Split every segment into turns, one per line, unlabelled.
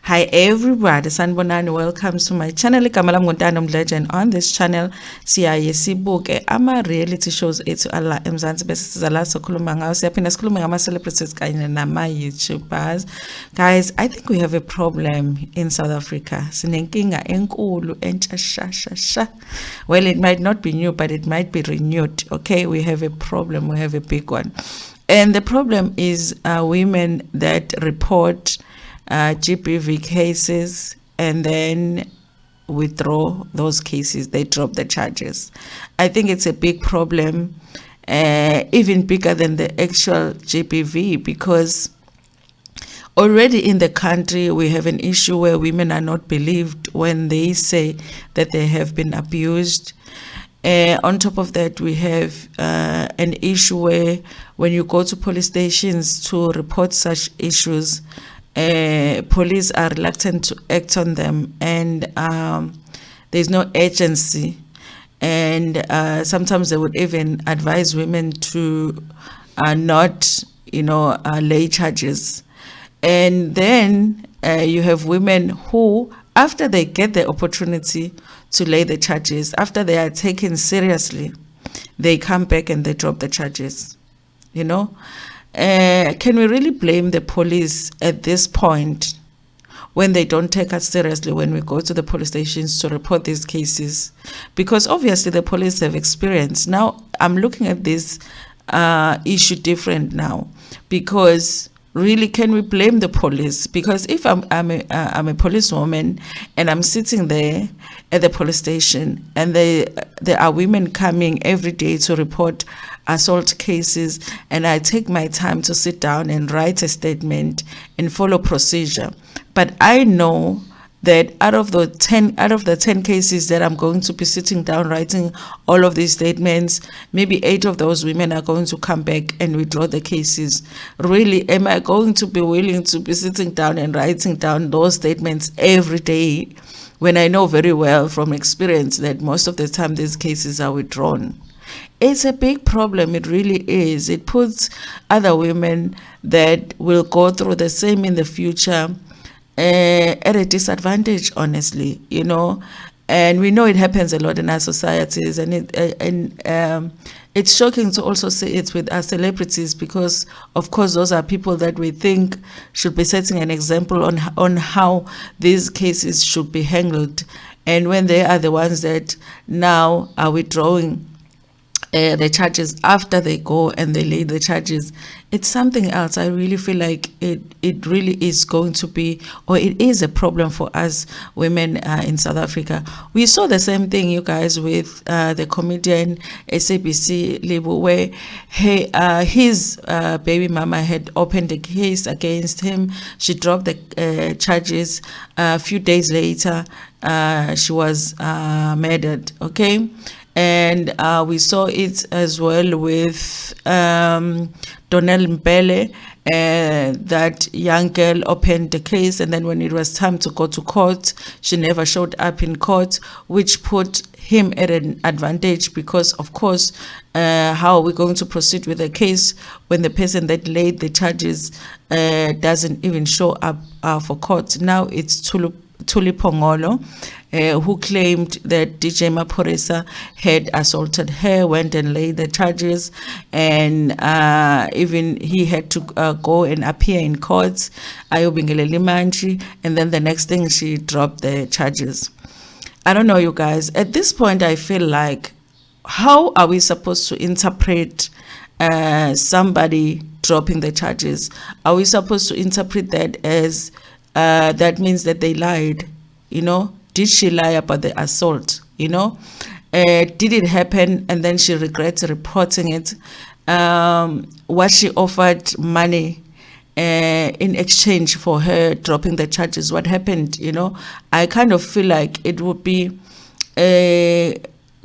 Hi everybody, sanibonani, welcome to my channel. Igama lami Ntando Mdletshe, and on this channel siyaye sibuke ama reality shows ethu ala eMzansi bese siza la sokhuluma ngawo, siyaphinda sikhulume ngama celebrities kanye nama YouTubers. Guys, I think we have a problem in South Africa. Sinenkinga enkulu entsha. Well, it might not be new, but it might be renewed. Okay, we have a problem, we have a big one. And the problem is women that report GBV cases and then withdraw those cases. They drop the charges. I think it's a big problem, even bigger than the actual GBV, because already in the country we have an issue where women are not believed when they say that they have been abused. On top of that, we have an issue where when you go to police stations to report such issues, police are reluctant to act on them, and there's no agency, and sometimes they would even advise women to not lay charges. And then you have women who, after they get the opportunity to lay the charges, after they are taken seriously, they come back and they drop the charges. Can we really blame the police at this point when they don't take us seriously when we go to the police stations to report these cases? Because obviously the police have experience. Now I'm looking at this issue different now, because really, can we blame the police? Because if I'm a policewoman and I'm sitting there at the police station, and there are women coming every day to report assault cases, and I take my time to sit down and write a statement and follow procedure, but I know that out of the 10 cases that I'm going to be sitting down writing all of these statements, maybe 8 of those women are going to come back and withdraw the cases. Really, am I going to be willing to be sitting down and writing down those statements every day when I know very well from experience that most of the time these cases are withdrawn? It's a big problem. It really is. It puts other women that will go through the same in the future at a disadvantage, honestly, and we know it happens a lot in our societies, and it's shocking to also see it with our celebrities, because of course those are people that we think should be setting an example on how these cases should be handled, and when they are the ones that now are withdrawing the charges after they go and they lay the charges, it's something else. I really feel like it really is going to be, or it is a problem for us women in South Africa. We saw the same thing, you guys, with the comedian SABC Libu, where his baby mama had opened a case against him. She dropped the charges. A few days later, she was murdered. Okay. And we saw it as well with Donelle Mpele. That young girl opened the case, and then when it was time to go to court, she never showed up in court, which put him at an advantage, because of course how are we going to proceed with the case when the person that laid the charges doesn't even show up for court? Now it's Thuli Phongolo, who claimed that DJ Maphorisa had assaulted her, went and laid the charges, and even he had to go and appear in court, Ayobingelele Manji, and then the next thing she dropped the charges. I don't know, you guys. At this point, I feel like, how are we supposed to interpret somebody dropping the charges? Are we supposed to interpret that as that means that they lied? Did she lie about the assault? Did it happen and then she regrets reporting it? Was she offered money in exchange for her dropping the charges? What happened? I kind of feel like it would be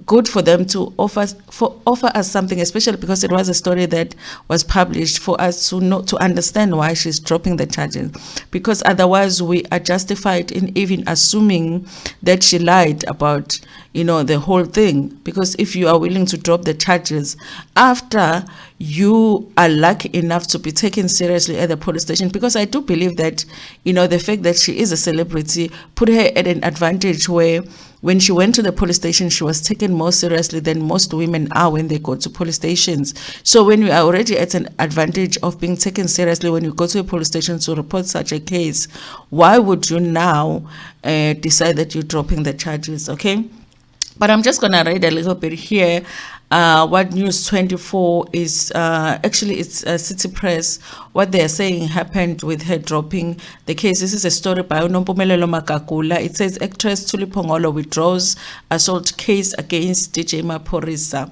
good for them to offer us something, especially because it was a story that was published, for us to know, to understand why she's dropping the charges, because otherwise we are justified in even assuming that she lied about, you know, the whole thing. Because if you are willing to drop the charges after you are lucky enough to be taken seriously at the police station, because I do believe that, you know, the fact that she is a celebrity put her at an advantage where when she went to the police station, she was taken more seriously than most women are when they go to police stations. So when you are already at an advantage of being taken seriously when you go to a police station to report such a case, why would you now decide that you're dropping the charges? Okay. But I'm just going to read a little bit here what News 24 is, actually it's City Press, what they're saying happened with her dropping the case. This is a story by Unompumelelo Makakula. It says actress Thuli Phongolo withdraws assault case against DJ Maphorisa.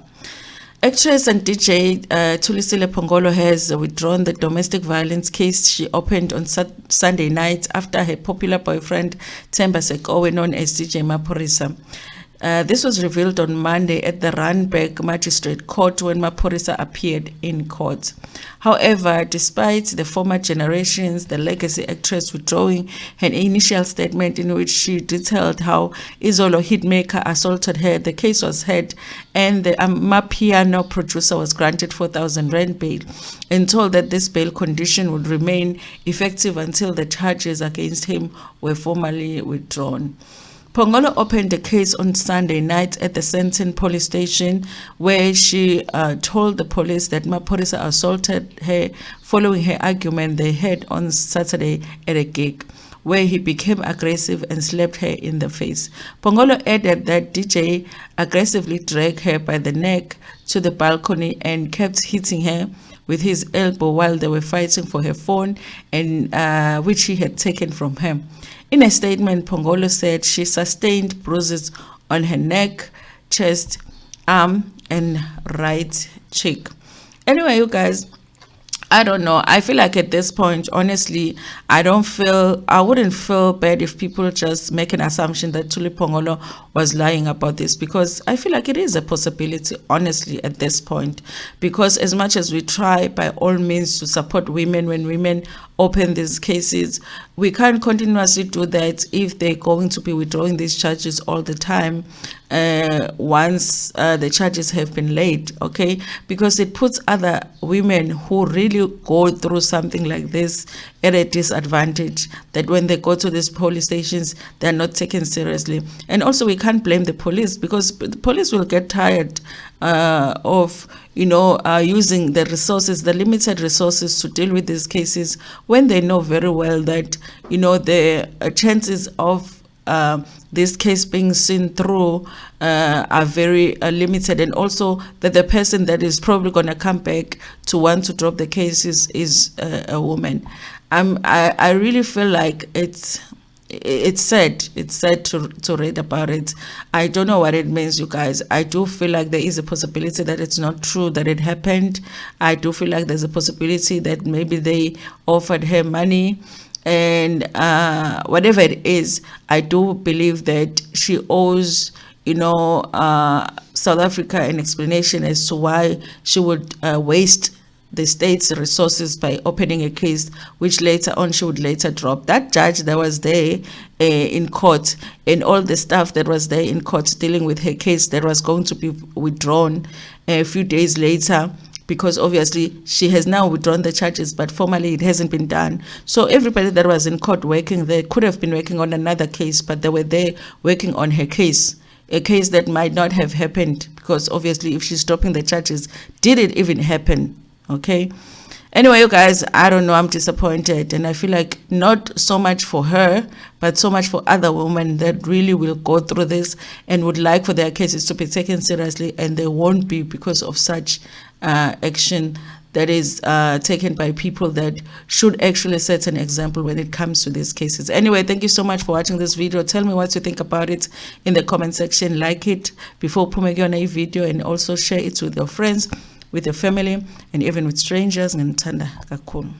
Actress and DJ Thuli Phongolo has withdrawn the domestic violence case she opened on Sunday night after her popular boyfriend Themba Sekowe, known as DJ Maphorisa. This was revealed on Monday at the Randburg Magistrate Court when Maphorisa appeared in court. However, despite the former generations, the legacy actress withdrawing her initial statement in which she detailed how Izolo hitmaker assaulted her, the case was heard and the Amapiano producer was granted 4,000 rand bail and told that this bail condition would remain effective until the charges against him were formally withdrawn. Phongolo opened the case on Sunday night at the Sandton police station, where she told the police that Maphorisa assaulted her following her argument they had on Saturday at a gig, where he became aggressive and slapped her in the face. Phongolo added that DJ aggressively dragged her by the neck to the balcony and kept hitting her with his elbow while they were fighting for her phone, and which he had taken from her. In a statement, Phongolo said she sustained bruises on her neck, chest, arm, and right cheek. Anyway, you guys, I don't know. I feel like at this point, honestly, I wouldn't feel bad if people just make an assumption that Thuli Phongolo was lying about this, because I feel like it is a possibility, honestly, at this point. Because as much as we try by all means to support women when women open these cases, we can't continuously do that if they're going to be withdrawing these charges all the time once the charges have been laid, okay? Because it puts other women who really go through something like this at a disadvantage, that when they go to these police stations, they're not taken seriously. And also we can't blame the police, because the police will get tired of using the resources, the limited resources to deal with these cases, when they know very well that the chances of this case being seen through are very limited, and also that the person that is probably going to come back to want to drop the cases is a woman. I really feel like it's sad to read about it. I don't know what it means, you guys. I do feel like there is a possibility that it's not true that it happened. I do feel like there's a possibility that maybe they offered her money, and whatever it is, I do believe that she owes South Africa an explanation as to why she would waste the state's resources by opening a case, which later on she would later drop. That judge that was there in court, and all the staff that was there in court dealing with her case that was going to be withdrawn a few days later, because obviously she has now withdrawn the charges, but formally it hasn't been done. So everybody that was in court working there could have been working on another case, but they were there working on her case, a case that might not have happened, because obviously if she's dropping the charges, did it even happen? Okay. Anyway, you guys, I don't know, I'm disappointed, and I feel like not so much for her, but so much for other women that really will go through this and would like for their cases to be taken seriously, and they won't be because of such action that is taken by people that should actually set an example when it comes to these cases. Anyway, thank you so much for watching this video. Tell me what you think about it in the comment section. Like it before putting a video, and also share it with your friends, with your family, and even with strangers. Ntando kakhulu.